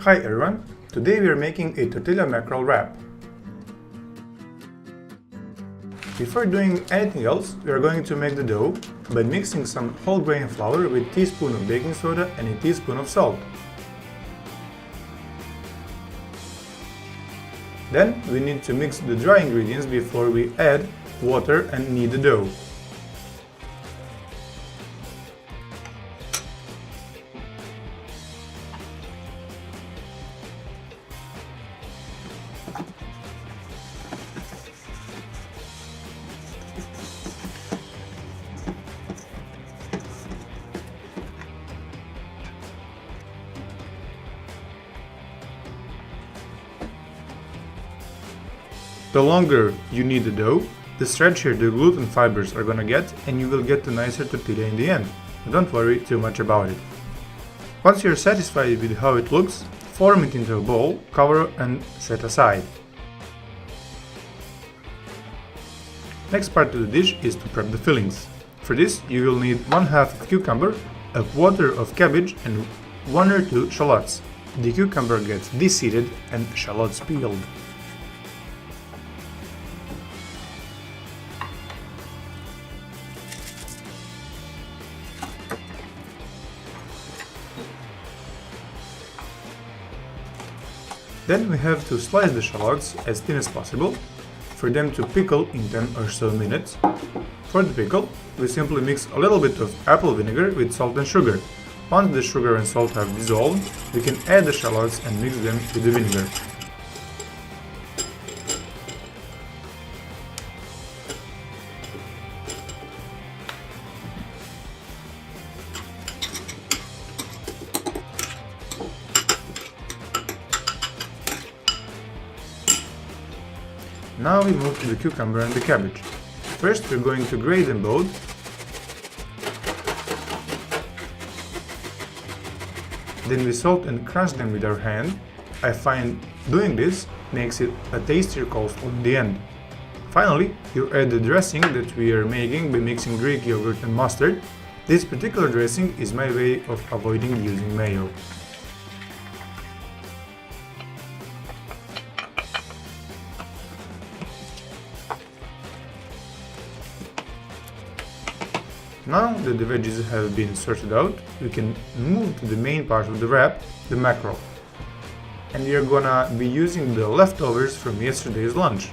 Hi everyone, today we are making a tortilla mackerel wrap. Before doing anything else, we are going to make the dough by mixing some whole grain flour with a teaspoon of baking soda and a teaspoon of salt. Then we need to mix the dry ingredients before we add water and knead the dough. The longer you knead the dough, the stretchier the gluten fibers are gonna get and you will get a nicer tortilla in the end. Don't worry too much about it. Once you're satisfied with how it looks, form it into a bowl, cover and set aside. Next part of the dish is to prep the fillings. For this you will need 1/2 of cucumber, a quarter of cabbage and 1 or 2 shallots. The cucumber gets de-seeded and shallots peeled. Then we have to slice the shallots as thin as possible for them to pickle in 10 or so minutes. For the pickle, we simply mix a little bit of apple vinegar with salt and sugar. Once the sugar and salt have dissolved, we can add the shallots and mix them with the vinegar. Now we move to the cucumber and the cabbage. First we're going to grate them both. Then we salt and crunch them with our hand. I find doing this makes it a tastier coleslaw in the end. Finally, you add the dressing that we are making by mixing Greek yogurt and mustard. This particular dressing is my way of avoiding using mayo. Now that the veggies have been sorted out, we can move to the main part of the wrap, the mackerel. And we are gonna be using the leftovers from yesterday's lunch.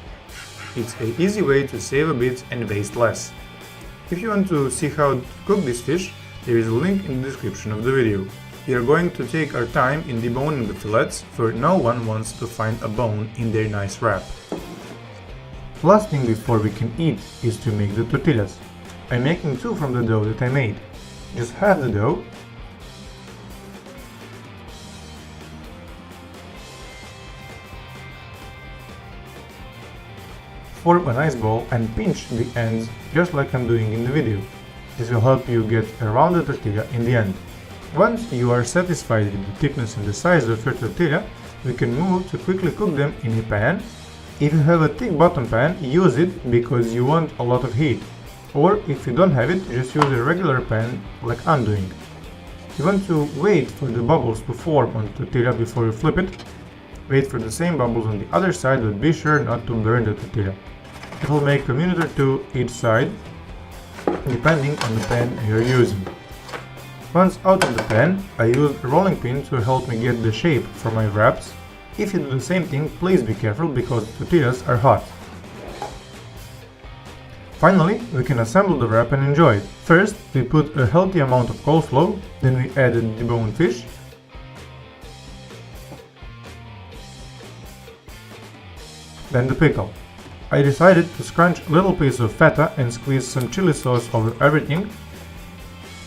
It's an easy way to save a bit and waste less. If you want to see how to cook this fish, there is a link in the description of the video. We are going to take our time in deboning the fillets, for no one wants to find a bone in their nice wrap. Last thing before we can eat is to make the tortillas. I'm making 2 from the dough that I made. Just half the dough. Form a nice ball and pinch the ends just like I'm doing in the video. This will help you get a rounded tortilla in the end. Once you are satisfied with the thickness and the size of your tortilla, we can move to quickly cook them in a pan. If you have a thick bottom pan, use it because you want a lot of heat. Or if you don't have it, just use a regular pan like I'm doing. You want to wait for the bubbles to form on the tortilla before you flip it. Wait for the same bubbles on the other side, but be sure not to burn the tortilla. It will make a minute or 2 each side, depending on the pan you're using. Once out of the pan, I used a rolling pin to help me get the shape for my wraps. If you do the same thing, please be careful because the tortillas are hot. Finally, we can assemble the wrap and enjoy it. First, we put a healthy amount of coleslaw, then we added the deboned fish, then the pickle. I decided to scrunch a little piece of feta and squeeze some chili sauce over everything,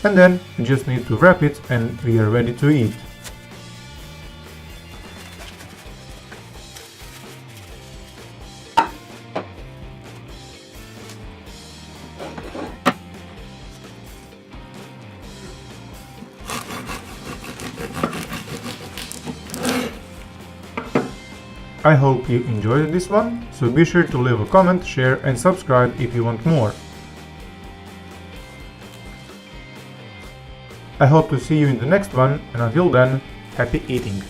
and then we just need to wrap it and we are ready to eat. I hope you enjoyed this one, so be sure to leave a comment, share and subscribe if you want more. I hope to see you in the next one, and until then, happy eating!